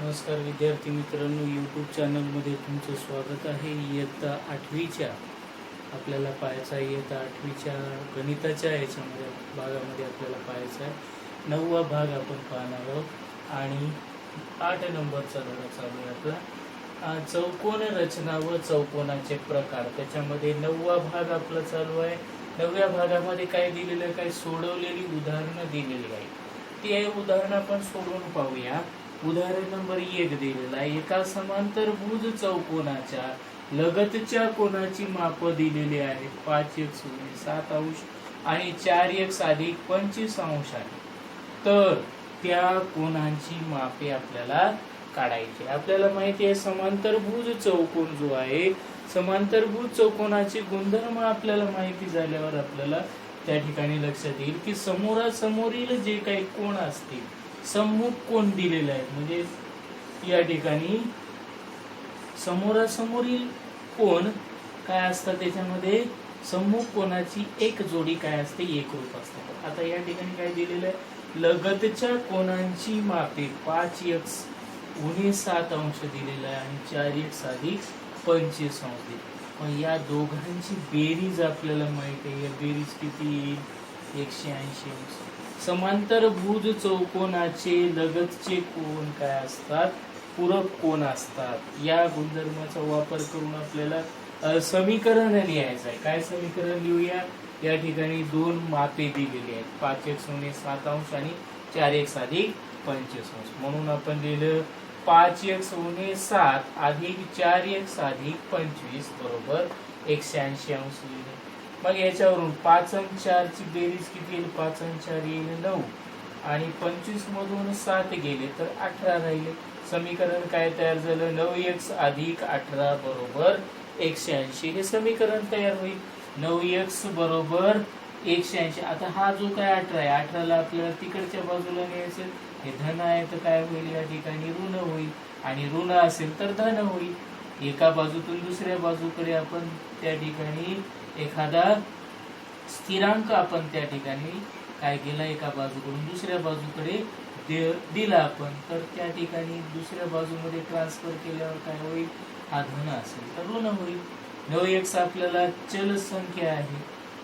नमस्कार विद्यार्थी मित्रांनो, यूट्यूब चॅनलमध्ये तुमचं स्वागत आहे. इयत्ता 8वीच्या आपल्याला पाहायचं आहे. इयत्ता 8वीच्या गणिताच्या याच्यामध्ये भागामध्ये आपल्याला पाहायचा आहे 9वा भाग आपण पाहणार आहोत आणि 8 नंबरचा धडा चालू आहे आपला. चौकोन रचना व चौकोनाचे प्रकार, त्याच्यामध्ये 9वा भाग आपला चालू आहे. 9व्या भागामध्ये काय दिलेलं आहे, काय सोडवलेली उदाहरणं दिलेली आहे. ते उदाहरण आपण सोडवून पाहूया. उदाहरण नंबर 1 दिलेला आहे. एका समांतरभुज चौकोनाच्या लगतच्या कोनाची माप दिलेली आहेत. 5x = 7 अंश आणि 4x + 25 अंश आहे. तर त्या कोनांची मापे आपल्याला काढायची. आपल्याला माहिती आहे समांतरभुज चौकोन जो आहे, समांतरभुज चौकोनाचे गुणधर्म आपल्याला माहिती झाल्यावर आपल्याला त्या ठिकाणी लक्षात येईल की समोरासमोरील जे काही कोन असतील, सम्मुख कोन दिलेले आहेत, म्हणजे या ठिकाणी समोरासमोरील कोन काय असतात, त्याच्यामध्ये सम्मुख कोनाची एक जोडी काय असते, एकरूप असते. आता या ठिकाणी काय दिलेलं आहे, लगतच्या कोनांची मापे 5x = 7 अंश दिलेला आहे आणि 4x + 25 अंश दिले. मग या दोघांची बेरीज आपल्याला माहिती आहे. बेरीज किती येईल, 180 अंश. समांतरभुज चौकोनाचे लगतचे कोन काय असतात, पूरक कोन असतात. या गुणधर्माचा वापर करून आपल्याला समीकरण लिहायचं आहे. काय समीकरण लिहूया, या ठिकाणी दोन मापे दिलेली आहेत, 5x = 7 अंश आणि 4x + 25 अंश. म्हणून आपण लिहिलं 5x = 7 अधिक 4x + 25 बरोबर 180 अंश लिहिले. मग याच्यावरून 5 आणि 4 ची बेरीज किती येईल, 5 आणि 4 येईल 9 आणि 25 मधून 7 गेले तर 18 राहिले. समीकरण काय तयार झालं, 9x + 18 बरोबर 180. हे समीकरण तयार होईल. 9x बरोबर 180. आता हा जो काय 18 आहे, 18ला आपल्याला तिकडच्या बाजूला न्यायचं. हे धन आहे तर काय होईल, या ठिकाणी ऋण होईल आणि ऋण असेल तर धन होईल. एका बाजूतून दुसऱ्या बाजूकडे आपण त्या ठिकाणी एखादा स्थिरांक आपण त्या ठिकाणी काय केला, एका बाजूकडून दुसऱ्या बाजूकडे दिला आपण, तर त्या ठिकाणी दुसऱ्या बाजूमध्ये ट्रान्सफर केल्यावर काय होईल, हा धन असेल तर ऋण होईल. 9x आपल्याला चल संख्या आहे,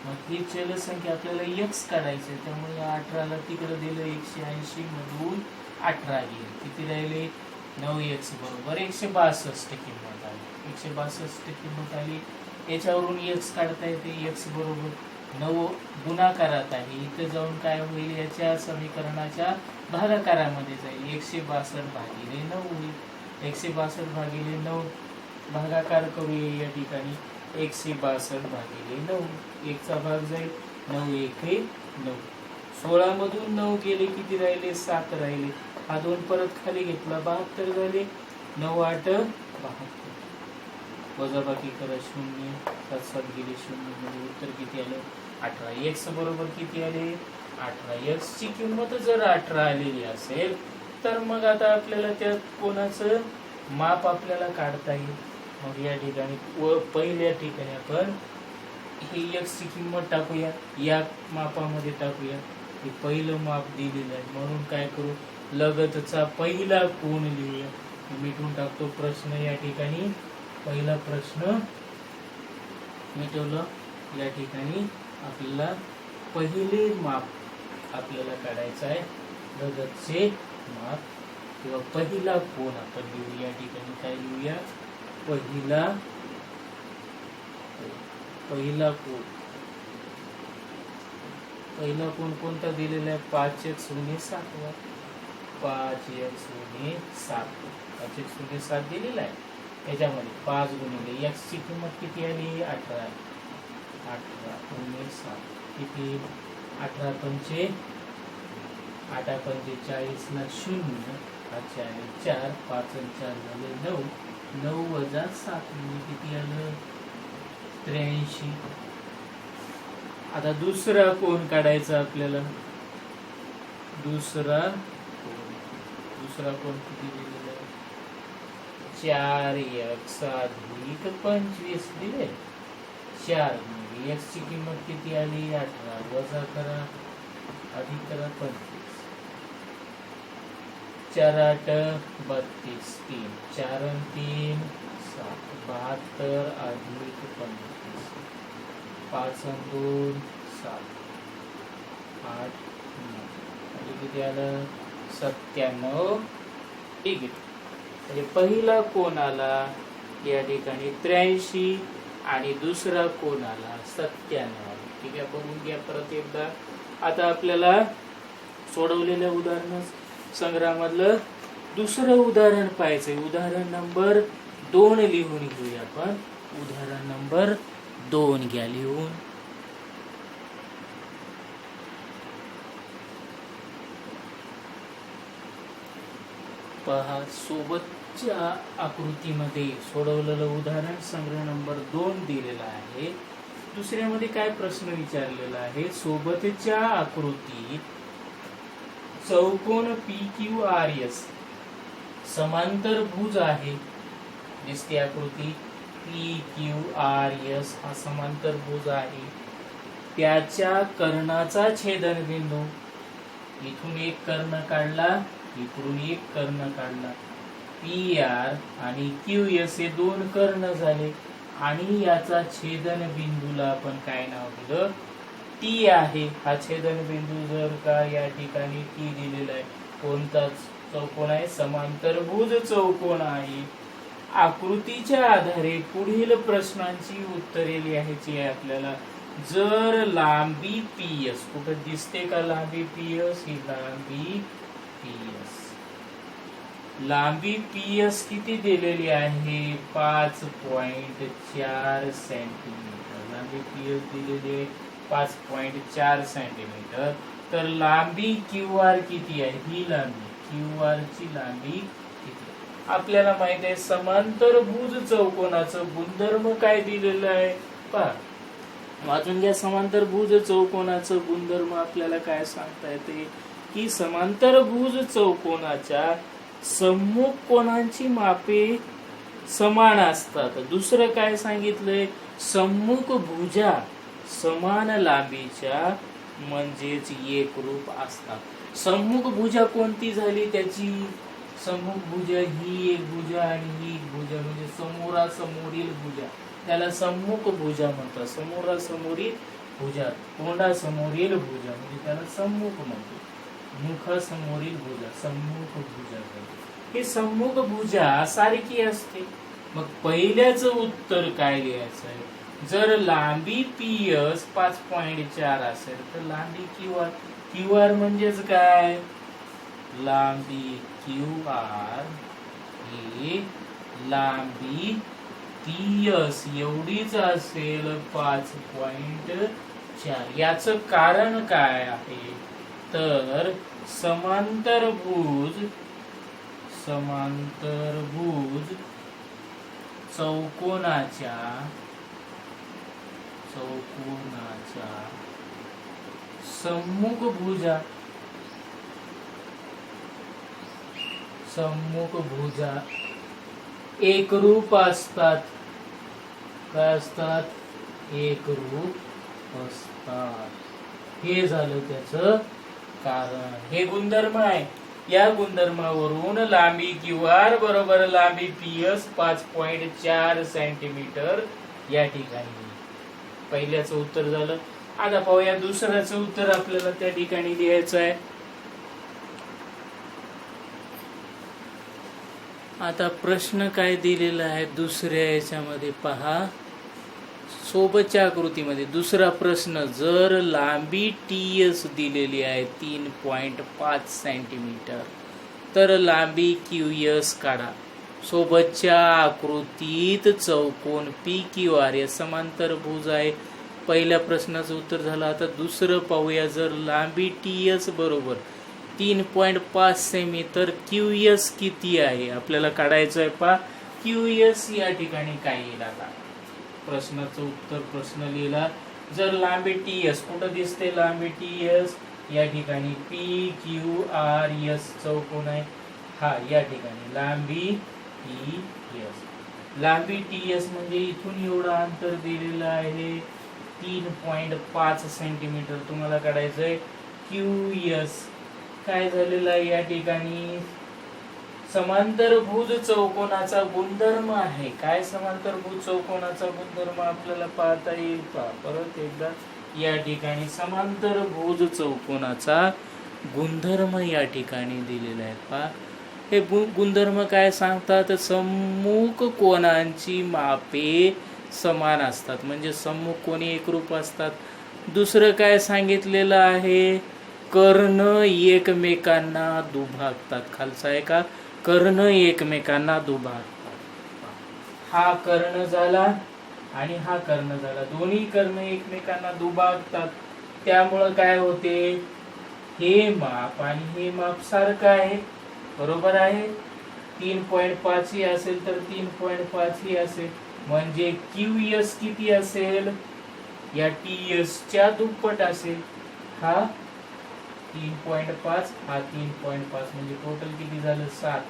मग ही चल संख्या आपल्याला x काढायची, त्यामुळे 18ला तिकडे दिलं, 180 मधून 18 गेले, किती राहिले, 9x बरोबर 162 किंमत आली. 162 किंमत आली. याच्यावरून x काढता येते. x बरोबर 9 गुणाकारात आहे, इथे जाऊन काय होईल, याच्या समीकरणाच्या भागाकारामध्ये जाईल. 162 भागिले 9 होईल. 162 भागिले 9 भागाकार करूया. या ठिकाणी 162 भागिले 9, 1 चा भाग जाईल, 9 1 9. 16 मधून 9 गेले, किती राहिले, 7 राहिले. हा 2 परत खाली घेतला, 72 झाले. 9 8 72. वजाबाकी करा, 0 7 7 गेले 0 मध्ये उत्तर किती आलं, 18. x बरोबर किती आले, 18. x ची किंमत जर 18 आलेली असेल तर मग आता आपल्याला त्या कोणाचं माप आपल्याला काढता येईल. मग या ठिकाणी पहिल्या ठिकाणी आपण ही x ची किंमत टाकूया, या मापामध्ये टाकूया. हे पहिलं माप दिलेलं आहे, म्हणून काय करू, लगतचा पहिला कोन लिहूया. मिटून टाकतो प्रश्न. या ठिकाणी पहिला प्रश्न मिटवलं. या ठिकाणी आपल्याला पहिले माप आपल्याला काढायचं आहे, लगतचे माप किंवा पहिला कोन आपण लिहू. या ठिकाणी काय लिहूया, पहिला कोन. पहिला कोन कोणता दिलेला आहे, 5x = 7. 5x = 7, 5x = 7 दिलेला आहे. याच्यामध्ये 5 गुणिले x ची किंमत किती आली, 18. 18 × 7 किती, 18 पंचे 8 पंचे 40 ला 0, 5 आणि 4, 5 आणि 4 झाले 9. 9 वजा 7 म्हणजे किती आलं, 83. आता दुसरा कोन काढायचा आपल्याला. दुसरा कोन किती दिलेला आहे, 4x + 25 दिले. 4 म्हणजे x ची किंमत किती आली, 18. वजा करा, अधिक करा 25. 4 8 32, 3 4 आणि 3 7, 72 अधिक 35, 5 आणि 2 7, 8 9, म्हणजे किती आलं 97 डिग्री. म्हणजे पहिला कोन आला या ठिकाणी 83 आणि दुसरा कोन आला 97. ठीक आहे, बघून घ्या परत एकदा. आता आपल्याला सोडवलेल्या उदाहरण संग्रहामधलं दुसरं उदाहरण पाहायचंय. उदाहरण नंबर 2 लिहून घेऊया आपण. उदाहरण नंबर 2 घ्या लिहून. पहा, सोबतच्या आकृतीमध्ये सोडवलेलं उदाहरण संग्रह नंबर 2 दिलेला आहे. दुसऱ्यामध्ये काय प्रश्न विचारलेला आहे, सोबतच्या आकृतीत चौकोन PQRS समांतर भुज आहे. दिसते आकृती PQRS हा समांतर भुज आहे. त्याच्या कर्णाचा छेदनबिंदू, इथून एक कर्ण काढला, इकडून एक कर्ण काढला, PR आणि QS हे दोन कर्ण झाले आणि याचा छेदनबिंदूला आपण काय नाव दिलं, T आहे. हा छेदनबिंदू जर का या ठिकाणी T दिलेला आहे, कोणता चौकोन आहे, समांतरभुज चौकोन आहे. आकृतीच्या आधारे पुढील प्रश्नांची उत्तरे लिहायची आहे आपल्याला. जर लांबी PS, कुठं दिसते का लांबी PS, ही लांबी PS, लांबी PS किती दिलेली आहे, 5.4 सेंटीमीटर. लांबी PS दिलेली आहे 5.4 सेंटीमीटर. तर लांबी QR किती आहे, ही लांबी QR ची लांबी किती. आपल्याला माहित आहे समांतरभुज चौकोनाचं गुणधर्म काय दिलेलं आहे, पहा वाचून घ्या. समांतरभुज चौकोनाचं गुणधर्म आपल्याला काय सांगता येते की समांतरभुज चौकोनाच्या सम्मुख कोनांची मापे समान असतात. दुसरं काय सांगितलंय, सम्मुख भुजा समान लांबीच्या म्हणजेच एकरूप असतात. सम्मुख भुजा कोणती झाली, त्याची सम्मुख भुजा ही एक भुजा आणि ही एक भुजा, म्हणजे समोरासमोरील भुजा, त्याला सम्मुख भुजा म्हणतात. समोरासमोरील भुजा, तोंडासमोरील भुजा म्हणजे त्याला सम्मुख म्हणतो. मुखासमोरील भुजा सम्मुख भुजा. हे सम्मुख भुजा सारखी असते. मग पहिल्याचं उत्तर काय लिहायचं आहे, जर लांबी PS 5.4 असेल तर लांबी QR म्हणजेच काय, लांबी QR ही लांबी PS एवढीच असेल 5.4. याचं कारण काय आहे, तर समांतरभुज चौकोनाच्या सम्मुख भुजा एकरूप असतात. काय असतात, एकरूप असतात. हे झालं त्याचं कारण. हे गुणधर्म आहे. या गुणधर्मावरून लांबी QR बरोबर लांबी PS 5.4 सेंटीमीटर या ठिकाणी. पहिल्याचं उत्तर झालं. आता पाहूया दुसऱ्याचं उत्तर आपल्याला त्या ठिकाणी लिहायचं आहे. आता प्रश्न काय दिलेला आहे दुसऱ्या याच्यामध्ये पहा, सोबतच्या आकृतीमध्ये दुसरा प्रश्न, जर लांबी TS दिलेली आहे 3.5 सेंटीमीटर तर लांबी QS काढा. सोबतच्या आकृतीत चौकोन PQR हे समांतरभुज आहे. पहिल्या प्रश्नाचं उत्तर झालं. आता दुसरं पाहूया, जर लांबी TS बरोबर 3.5 सेमी तर QS किती आहे आपल्याला काढायचं आहे. पहा QS या ठिकाणी काय येईल, आता प्रश्नाचं उत्तर प्रश्न लिहिला. जर लांबी TS कुठं दिसते, लांबी TS या ठिकाणी PQRS चौकोन आहे हा, या ठिकाणी लांबी TS. लांबी TS म्हणजे इथून एवढं अंतर दिलेलं आहे 3.5 सेंटीमीटर. तुम्हाला काढायचंय QS काय झालेलं आहे या ठिकाणी समांतरभुज चौकोनाचा गुणधर्म आहे. काय समांतरभुज चौकोनाचा गुणधर्म आपल्याला पाहता येईल पहा परत एकदा. या ठिकाणी समांतरभुज चौकोनाचा गुणधर्म या ठिकाणी दिलेला आहे पहा. हे गुणधर्म काय सांगतात? सम्मुख कोनांची मापे समान असतात, म्हणजे सम्मुख कोनी एकरूप असतात. दुसरं काय सांगितलेलं आहे? कर्ण एकमेकांना दुभागतात. खालचा आहे का? कर्ण एकमेकांना दुभागतात. हा कर्ण झाला आणि हा कर्ण झाला, दोन्ही कर्ण एकमेकांना दुभागतात. त्यामुळं काय होते? हे माप आणि हे माप सारखं आहे, बरोबर आहे. 3.5 ही असेल तर 3.5 ही असेल, म्हणजे QS किती असेल? या TS च्या दुप्पट असेल. हा 3.5 हा 3.5 म्हणजे टोटल किती झालं? 7.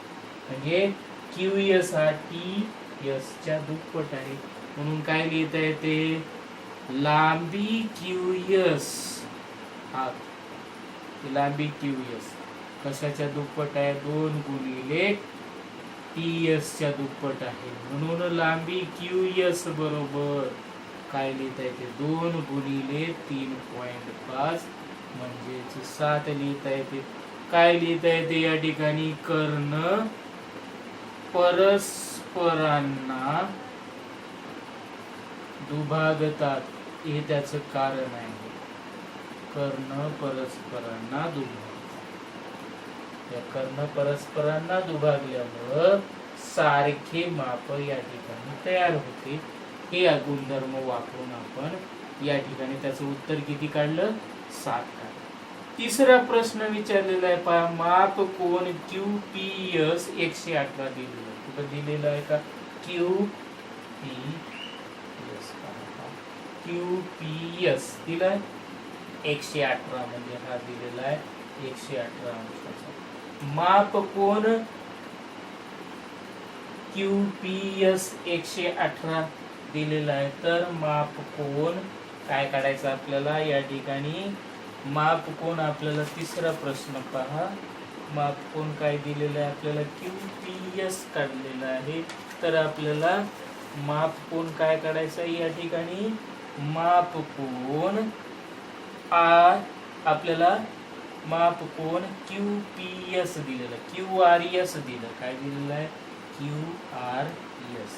म्हणजे QS हा TS च्या दुप्पट आहे. म्हणून काय लिहिता येते? लांबी QS हा लांबी QS कशाच्या दुप्पट आहे? 2 गुणिले TS च्या दुप्पट आहे. म्हणून लांबी QS बरोबर काय लिहिता येते? 2 गुणिले 3.5 म्हणजे 7 लिहिता येते. काय लिहिता येते या ठिकाणी? कर्ण परस्परांना दुभागतात, हे त्याचं कारण आहे. कर्ण परस्परांना दुभागतात. या कर्ण परस्परांना दुभागल्यामुळं सारखे माप या ठिकाणी तयार होते. हे गुणधर्म वापरून आपण या ठिकाणी त्याचं उत्तर किती काढलं? 7 काढलं. तिसरा प्रश्न विचारलेला आहे पहा. माप कोन QPS 118 दिलेला आहे. कुठं दिलेलं आहे का? QPS दिलाय 118 म्हणजे हा दिलेला आहे 118 अंशाचा. माप कोन QPS 118 दिलेला आहे, तर माप कोन काय काढायचं आपल्याला या ठिकाणी? माप कोन आपल्याला तिसरा प्रश्न पहा. माप कोन काय दिलेला आहे आपल्याला? QPS काढलेला आहे, तर आपल्याला माप कोन काय काढायचं या ठिकाणी? माप कोन आपल्याला माप कोन QPS दिलेला, QRS दिलं. काय दिलेलं आहे? QRS.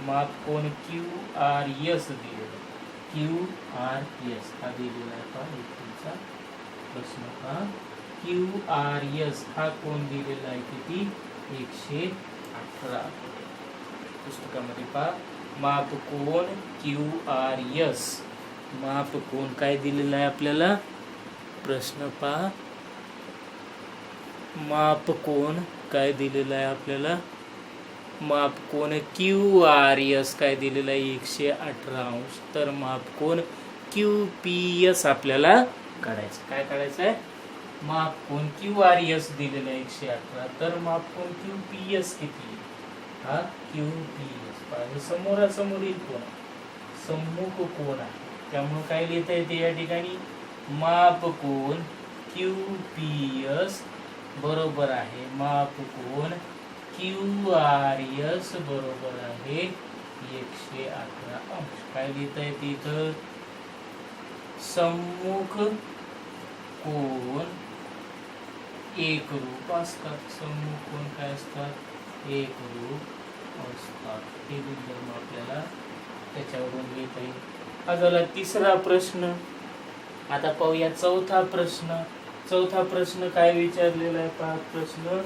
माप कोन QRS दिलेला, QRS हा दिलेला आहे पहा. तुमचा प्रश्न पहा. QRS हा कोन दिलेला आहे किती? 118 पुस्तकामध्ये पहा. माप कोन QRS, माप कोन काय दिलेला आहे आपल्याला? प्रश्न पहा. माप कोन काय दिलेला आहे आपल्याला? माप कोन QRS काय दिलेला आहे? 118 अंश. तर माप कोन QPS आपल्याला काढायचं. काय काढायचं आहे? माप कोन QRS दिलेला आहे 118, तर माप कोन QPS किती? हा QPS पहा, समोरासमोरील कोन, सम्मुख कोन आहे. त्यामुळे काय लिहिता येते या ठिकाणी? माप कोन QPS बरोबर आहे माप कोन QRS बरोबर आहे 118 अंश. काय लिहिता येते इथं? सम्मुख कोन एकरूप असतात. सम्मुख कोन काय असतात? एकरूप असतात. हे गुणधर्म आपल्याला त्याच्यावरून लिहिता येईल. हा झाला तिसरा प्रश्न. आता पाहूया चौथा प्रश्न. चौथा प्रश्न काय विचारलेला आहे पहा. प्रश्न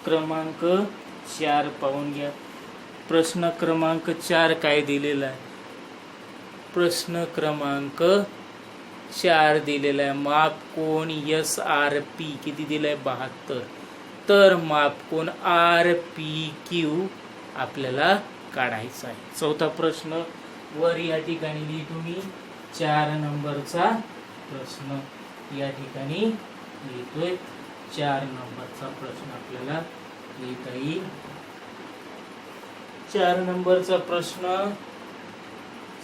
क्रमांक 4 पाहून घ्या. प्रश्न क्रमांक 4 काय दिलेला आहे? प्रश्न क्रमांक 4 दिलेला आहे. माप कोन SRP किती दिलाय? 72. तर माप कोन RPQ आपल्याला काढायचा आहे. चौथा प्रश्न वर या ठिकाणी लिहितो मी. 4 नंबरचा प्रश्न या ठिकाणी लिहितोय. 4 नंबरचा प्रश्न आपल्याला लिहिता येईल. 4 नंबरचा प्रश्न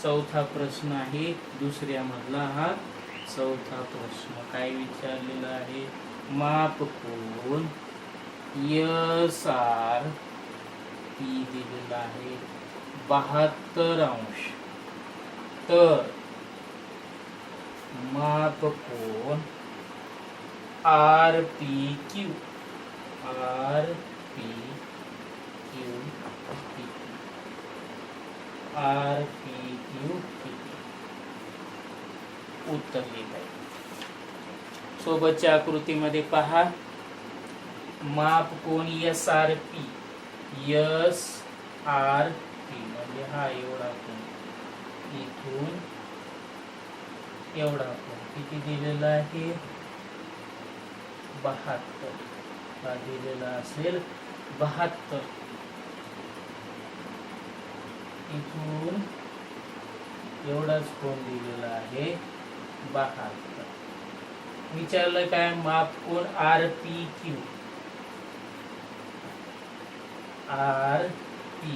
चौथा प्रश्न आहे. दुसऱ्या मधला हा चौथा प्रश्न. काय विचारलेला आहे? माप कोन एस आर पी दिलेला आहे 72 अंश. तर मापकोन R P Q R P Q R P Q उत्तर लिहित आहे. सोबतच्या आकृतीमध्ये पहा, मापकोन एस आर पी म्हणजे हा एवढा कोन, इथून एवढा कोन किती दिलेला आहे 72. हा दिलेला असेल 72. इथून एवढाच कोन दिलेला आहे 72. विचारलं काय, मापकोन R P Q R P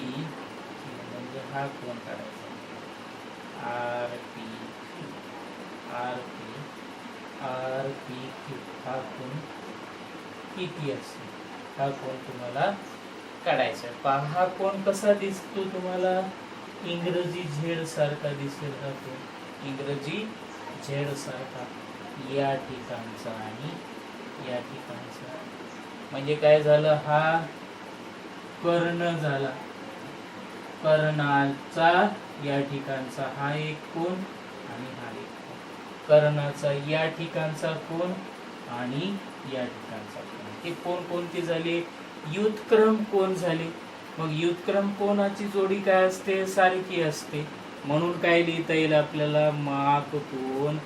म्हणजे हा कोन काढायचा आर पी क्यू हा कोन किती असेल, हा कोन तुम्हाला काढायचा आहे. पहा हा कोन कसा दिसतो तुम्हाला, इंग्रजी झेड सारखा दिसेल. हा कोन इंग्रजी झेड सारखा या ठिकाणचा आणि या ठिकाणचा. म्हणजे काय झालं, हा कर्ण झाला, कर्णाचा या ठिकाणचा हा एक कोन आणि हा एक कोन. कर्णाचा या ठिकाणचा कोन आणि या ठिकाणचा कोन. हे कोन कोणते झाले, युत्क्रम कोन झाले. मग युत्क्रम कोनाची जोडी काय असते, सारखी असते. म्हणून काय लिहिता येईल आपल्याला, मापकोन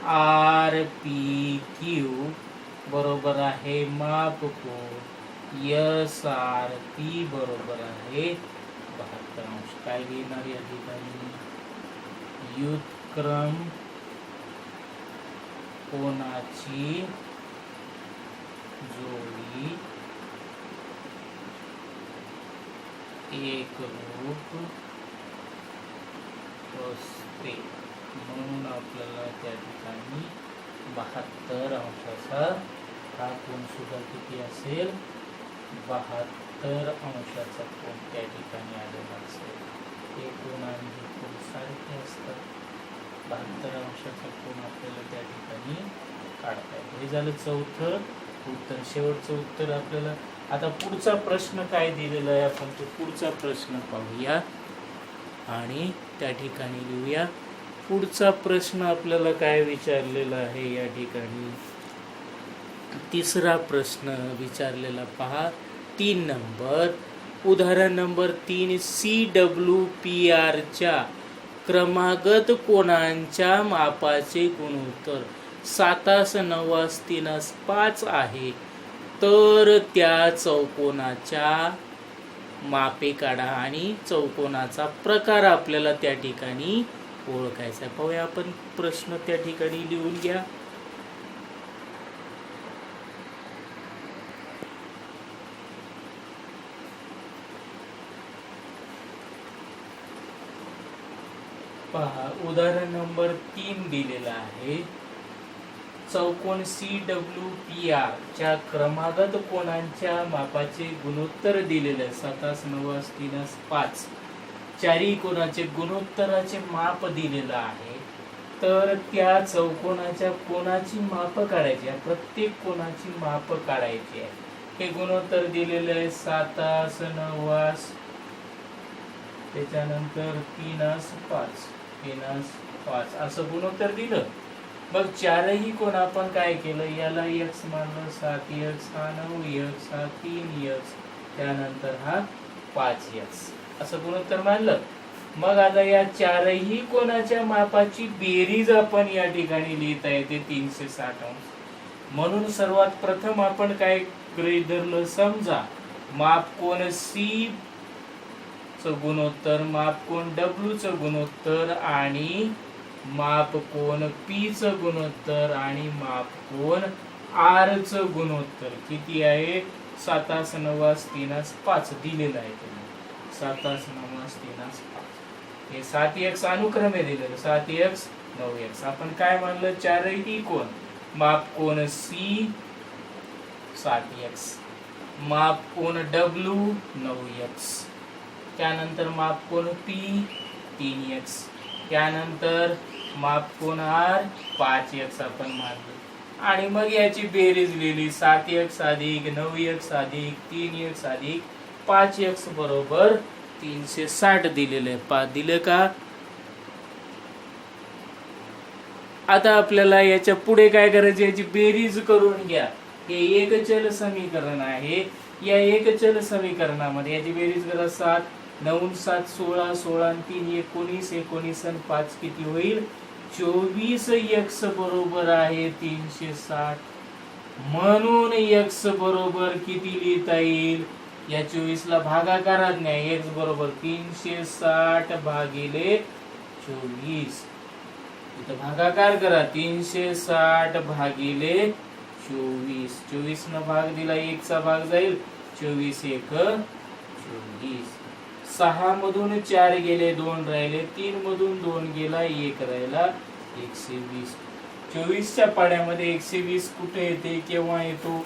आर पी क्यू बरोबर आहे मापकोन एस आर पी बरोबर आहे 72 अंश. काय लिहिणार या ठिकाणी, युत्क्रम कोनाची जोडी एकरूप असते. म्हणून आपल्याला त्या ठिकाणी 72 अंशाचा हा कोन सुद्धा किती असेल, 72 अंशाचा कोन त्या ठिकाणी आलेला असेल. हे कोन आणि हे कोन सारखे असतात. 72 अंशाचा कोन आपल्याला त्या ठिकाणी काढता येईल. हे झालं चौथं उत्तर. शेवटचं उत्तर आपल्याला. आता पुढचा प्रश्न काय दिलेला आहे आपण तो पुढचा प्रश्न पाहूया आणि त्या ठिकाणी लिहूया. पुढचा प्रश्न आपल्याला काय विचारलेला आहे या ठिकाणी, तिसरा प्रश्न विचारलेला पहा, 3 नंबर. उदाहरण नंबर 3, CWPR च्या क्रमागत कोनांच्या मापाचे गुणोत्तर 7 9 3 5 आहे. तर त्या चौकोनाच्या मापे काढा आणि चौकोनाचा प्रकार आपल्याला त्या ठिकाणी ओळखायचा आहे. पाहूया आपण प्रश्न त्या ठिकाणी लिहून घ्या. पहा, उदाहरण नंबर 3 दिलेला आहे. चौकोन CWPR च्या क्रमागत कोनांच्या मापाचे गुणोत्तर दिलेले 7 9 3 5. चारही कोनाचे गुणोत्तराचे माप दिलेलं आहे. तर त्या चौकोनाच्या कोनाची माप काढायची आहे, प्रत्येक कोनाची माप काढायची आहे. हे गुणोत्तर दिलेले आहे 7 9 त्याच्यानंतर 3 5 असं गुणोत्तर दिलं. मग चारही कोण आपण काय केलं, याला x मानलं, 7x हा 9x हा 3x त्यानंतर हा 5x असं गुणोत्तर मानलं. मग आता या चारही कोणाच्या मापाची बेरीज आपण या ठिकाणी लिहिता येते 360 अंश. म्हणून सर्वात प्रथम आपण काय गृहीत धरलं, समजा मापकोन C चं गुणोत्तर, मापकोन W चं गुणोत्तर आणि मापकोन P चं गुणोत्तर आणि मापकोन R चं गुणोत्तर किती आहे, 7 9 3 5 दिलेलं आहे. 7 9 3 5 हे 7x अनुक्रमे दिलेलं, 7x 9x. आपण काय मानलं, चारही कोण मापकोन C 7x माप कोन डब्ल्यू 9x, त्यानंतर माप कोन पी 3x, त्यानंतर माप कोन आर 5x आपण मानले आणि मग याची बेरीज लिहिली 7x अधिक 9x अधिक 3x अधिक 5x बरोबर 360 दिलेलं आहे. 5 दिलं का? आता आपल्याला याच्या पुढे काय करायचं, याची बेरीज करून घ्या. हे एकचल समीकरण आहे. या एकचल समीकरणामध्ये याची बेरीज करा. 7 9 7 16 16 3 19 19 आणि 5 किती होईल 24x बरोबर आहे 360. म्हणून x बरोबर किती लिहिता येईल, या 24 ला भागाकारात नाही. x बरोबर 360 भागिले 24. इथं भागाकार करा. 360 भागिले 24. 24 न भाग दिला 1 चा भाग जाईल. 24 1 24. 6 मधून 4 गेले 2 राहिले. 3 मधून 2 गेला 1 राहिला 120. 24 च्या पाड्यामध्ये 120 कुठे येते, केव्हा येतो,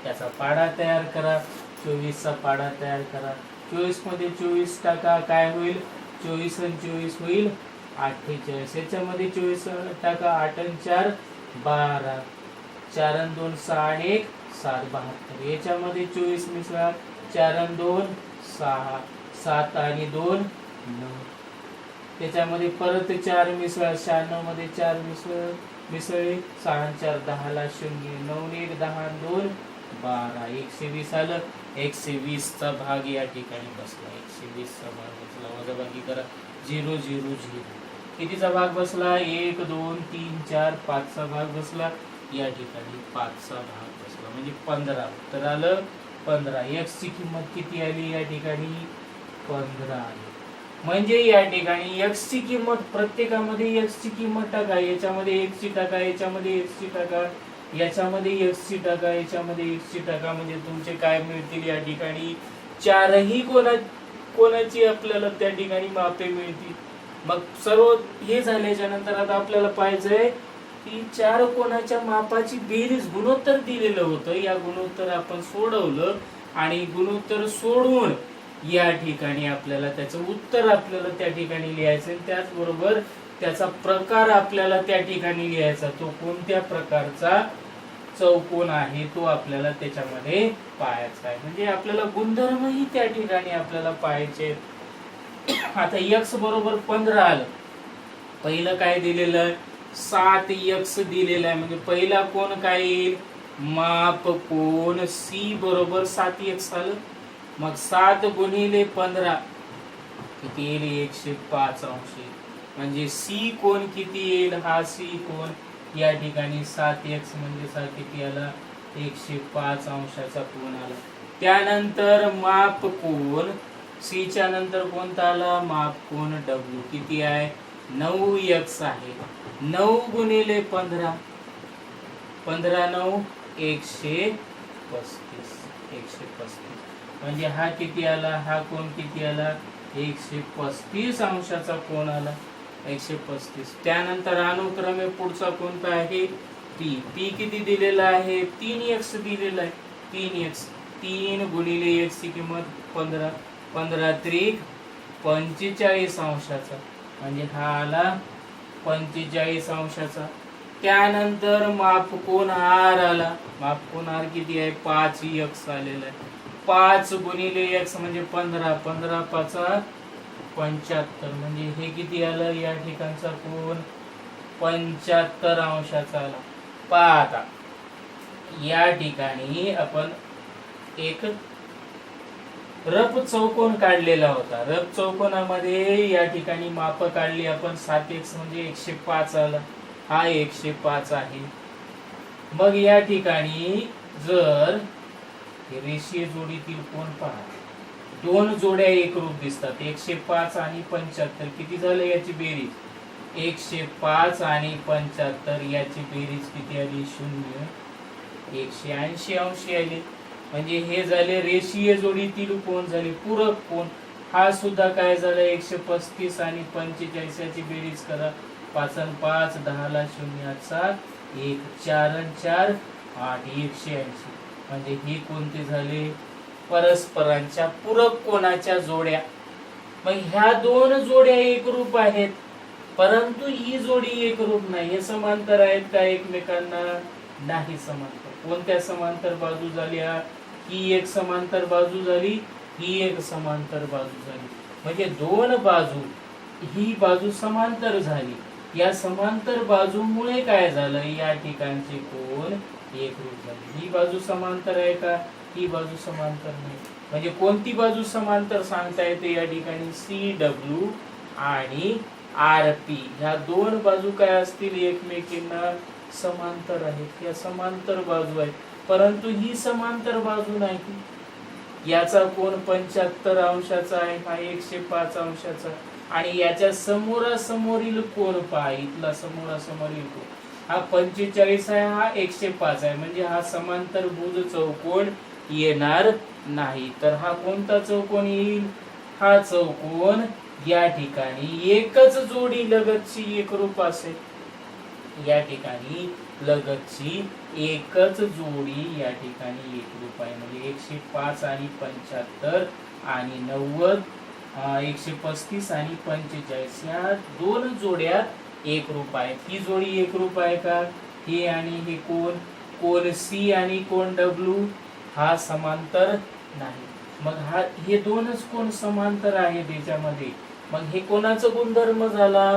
त्याचा पाडा तयार करा. 24 चा पाडा तयार करा. 24 मध्ये 24 टाका, काय होईल 24 आणि 24 होईल 48. याच्यामध्ये 24 टाका. 8 आणि 4 12, 4 आणि 2 6 आणि 1 7 72. याच्यामध्ये 24 मिसळा. 4 आणि 2 6, 7 आणि 2 9. त्याच्यामध्ये परत 4 मिसळा. 96 मध्ये 4 मिसळले. 6 आणि 4 10 ला 0, 9 आणि 1 10 आणि 2 12. 120 आलं. 120 चा भाग या ठिकाणी बसला. 120 चा भाग बसला. वजाबाकी करा. 0 0 0. कितीचा भाग बसला 1 2 3 4 5 चा भाग बसला. या ठिकाणी 5 चा भाग बसला म्हणजे 15. तर आलं 15. x ची किंमत किती आली या ठिकाणी 15 आली. म्हणजे या ठिकाणी x ची किंमत प्रत्येकामध्ये x ची किंमत टाका. याच्यामध्ये x ची टाका, याच्यामध्ये x ची टाका, याच्यामध्ये x ची टाका, याच्यामध्ये x ची टाका. म्हणजे तुमचे काय मिळतील या ठिकाणी चारही कोणाची आपल्याला त्या ठिकाणी मापे मिळतील. मग सर्व हे झाल्याच्या नंतर आता आपल्याला पाहिजे की 4 कोणाच्या मापाची बेरीज. गुणोत्तर दिलेलं होतं. या गुणोत्तर आपण सोडवलं आणि गुणोत्तर सोडवून या ठिकाणी आपल्याला त्याचं उत्तर आपल्याला त्या ठिकाणी लिहायचं. त्याचबरोबर त्याचा प्रकार आपल्याला त्या ठिकाणी लिहायचा. तो कोणत्या प्रकारचा चौकोन आहे तो आपल्याला त्याच्यामध्ये पाहायचा आहे. म्हणजे आपल्याला गुणधर्मही त्या ठिकाणी आपल्याला पाहायचे. आता x बरोबर 15 आलं. पहिलं काय दिलेलं 7x दिलेलं आहे. म्हणजे पहिला कोण काय येईल माप कोन C बरोबर 7x आलं. मग 7 गुणिले 15 किती येईल 105 अंश. म्हणजे C कोण किती येईल, हा C कोण या ठिकाणी 7x म्हणजे किती आला 105 अंशाचा कोन आला. त्यानंतर माप कोन C च्या नंतर कोणता आला माप कोन W किती आहे 9x आहे. 9 गुणिले 15 15 9 135 म्हणजे हा किती आला, हा कोन किती आला 135 अंशाचा कोन आला 135. त्यानंतर अनुक्रमे पुढचा कोणता आहे P. P किती दिलेला आहे 3x दिलेला आहे. 3x 3 गुणिले x ची किंमत 15 15 त्रिक 45 अंशाचा म्हणजे हा आला 45 अंशाचा. त्यानंतर माप कोन R आला. माप कोन R किती आहे 5x आलेला आहे. 5 गुणिले x म्हणजे 15 15 5 75 म्हणजे हे किती आलं या ठिकाणचा कोन 75 अंशाचा आला. पहा आता या ठिकाणी आपण एक रफ चौकोन काढलेला होता. रफ चौकोनामध्ये या ठिकाणी माप काढली आपण 7x म्हणजे 105 आला. हा 105 आहे. मग या ठिकाणी जर रेषीय जोडीतील कोन पहा, दोन जोड्या एकरूप दिसतात 105 आणि 75. किती झालं याची बेरीज 105 आणि 75 याची बेरीज किती आली 0 180 अंश आली. म्हणजे हे झाले रेषीय जोडीतील कोन झाले. पूरक कोन हा सुद्धा काय झाला 135 आणि 45 याची बेरीज करा. 5 आणि 5 10 ला 0 8 7 1 4 आणि 4 8 180 म्हणजे ही कोणती झाली? परस्परांच्या पूरक कोनाच्या जोड्या. मग ह्या दोन जोड्या एकरूप आहेत, परंतु ही जोडी एकरूप नाही. हे समांतर आहेत का एकमेकांना? नाही समांतर. कोणत्या समांतर बाजू झाल्या? ही एक समांतर बाजू झाली, ही एक समांतर बाजू झाली. म्हणजे दोन बाजू, ही बाजू समांतर झाली. या समांतर बाजूमुळे काय झालं? या ठिकाणचे कोन एकरूप झाले. ही बाजू समांतर आहे का? ही बाजू समांतर नाही. म्हणजे कोणती बाजू समांतर सांगता येते या ठिकाणी? CW आणि RP ह्या दोन बाजू काय असतील? एकमेकींना समांतर आहेत. या समांतर बाजू आहेत, परंतु ही समांतर बाजू नाही. याचा कोन 75 अंशाचा आहे, हा 105 अंशाचा. आणि याच्या समोरासमोरील कोन पहा, इथला समोरासमोरील कोन हा 45 आहे, हा 105 आहे. म्हणजे हा समांतर भुज चौकोन येणार नाही. तर हा कोणता चौकोन येईल? हा चौकोन या ठिकाणी एकच जोडी लगतची एकरूप असेल. या ठिकाणी लगतची एकच जोडी या ठिकाणी एकरूप आहे. म्हणजे 105 आणि 75 आणि 90, 135 आणि 45 या दोन जोड्या एकरूप आहेत. ही जोडी एकरूप आहे का? हे आणि हे कोन, कोन C आणि कोन W हा समांतर नाही. मग हे दोनच कोन समांतर आहेत याच्यामध्ये. मग हे कोणाचा गुणधर्म झाला?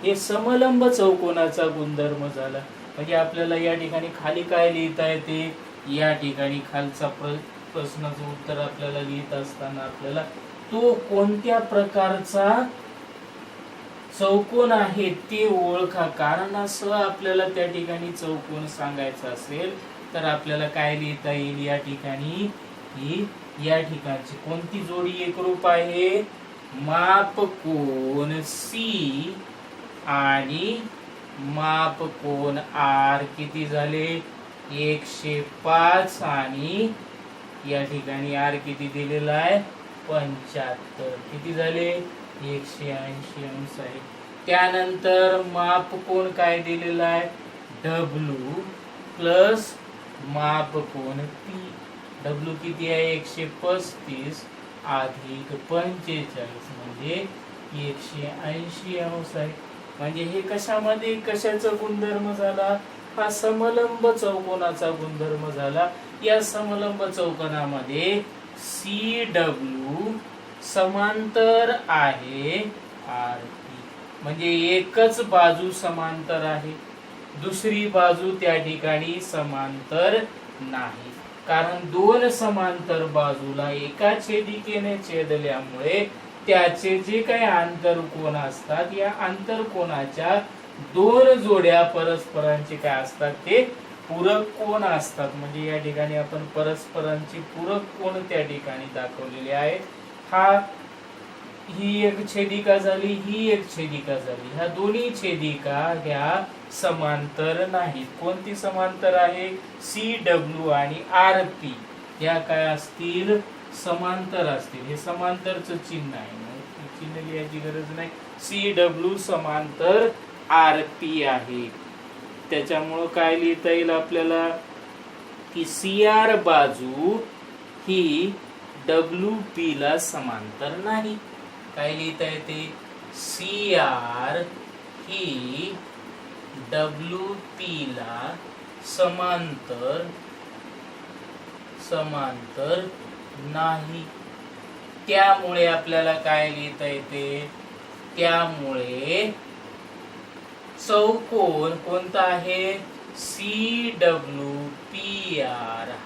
हे समलंब चौकोनाचा गुणधर्म झाला. म्हणजे आपल्याला या ठिकाणी खाली काय लिहिता येते? या ठिकाणी खालचा प्रश्नाचं उत्तर आपल्याला लिहित असताना आपल्याला तो कोणत्या प्रकारचा चौकोन आहे ते ओळखा. कारणासह आपल्याला त्या ठिकाणी चौकोन सांगायचा असेल तर आपल्याला काय लिहिता येईल? या ठिकाणी ही या ठिकाणची कोणती जोडी एकरूप आहे? मापकोन C आणि मापकोन R किती झाले? 105 आणि या ठिकाणी R किती दिलेला आहे? 75. किती झाले? 180 अंश आहे. त्यानंतर मापकोन काय दिलेला आहे? W प्लस मापकोन P. W किती आहे? 135 अधिक 45 म्हणजे 180 अंश आहे. म्हणजे हे कशामध्ये कशाचा गुणधर्म झाला? हा समलंब चौकोनाचा गुणधर्म झाला. या समलंब चौकोनामध्ये CW समांतर आहे RP. म्हणजे एकच बाजू समांतर आहे, दुसरी बाजू त्या ठिकाणी समांतर नाही. कारण दोन समांतर बाजूला एका छेदिकेने छेदल्यामुळे त्याचे जे काही आंतरकोन असतात, या आंतरकोनाच्या दोन जोड्या परस्परांचे काय असतात? ते पूरक कोन असतात. म्हणजे या ठिकाणी आपण परस्परांची पूरक कोन त्या ठिकाणी दाखवलेले आहे. ही एक छेदिका झाली, ही एक छेदिका झाली. ह्या दोन्ही छेदिका ह्या समांतर नाहीत. कोणती समांतर आहे? CW आणि RP या काय असतील? समांतर असतील. हे समांतरचं चिन्ह आहे, चिन्ह लिहायची गरज नाही. CW समांतर RP आहे. त्याच्यामुळं काय लिहिता येईल आपल्याला? की CR बाजू ही WP ला समांतर नाही. काय लिहिता येते? CR ही WP ला समांतर नाही. त्यामुळे आपल्याला काय लिहिता येते? त्यामुळे चौकोन कोणता आहे? CWPR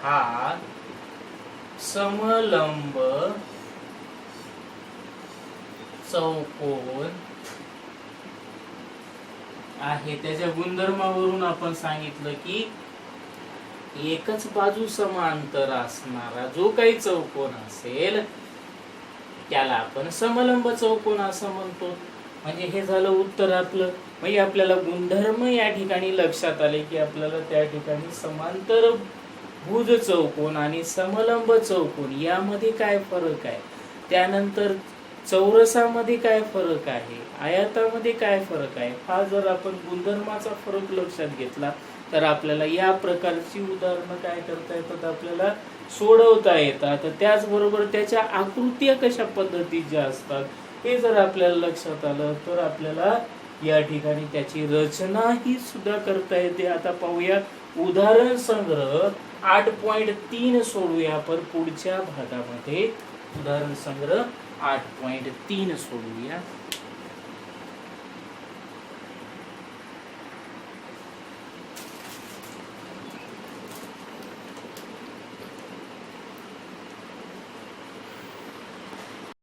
हा समलंब चौकोन आहे. त्याच्या गुणधर्मावरून आपण सांगितलं की एकच बाजू समांतर असणारा जो काही चौकोन असेल त्याला आपण समलंब चौकोन असं म्हणतो. म्हणजे हे झालं उत्तर आपलं. म्हणजे आपल्याला गुणधर्म या ठिकाणी लक्षात आले की आपल्याला त्या ठिकाणी समांतर भुज चौकोन आणि समलंब चौकोन यामध्ये काय फरक आहे. त्यानंतर चौरसामध्ये काय फरक आहे, आयतामध्ये काय फरक आहे, हा जर आपण गुणधर्माचा फरक लक्षात घेतला तर आपल्याला या प्रकारची उदाहरणं काय करता येतात, आपल्याला सोडवता येतात. त्याचबरोबर त्याच्या आकृत्या कशा पद्धतीच्या असतात हे जर आपल्याला लक्षात आलं तर आपल्याला या ठिकाणी त्याची रचना ही सुद्धा करता येते. आता पाहूया उदाहरण संग्रह 8.3 सोडूया आपण पुढच्या भागामध्ये. उदाहरण संग्रह 8.3 सोडूया.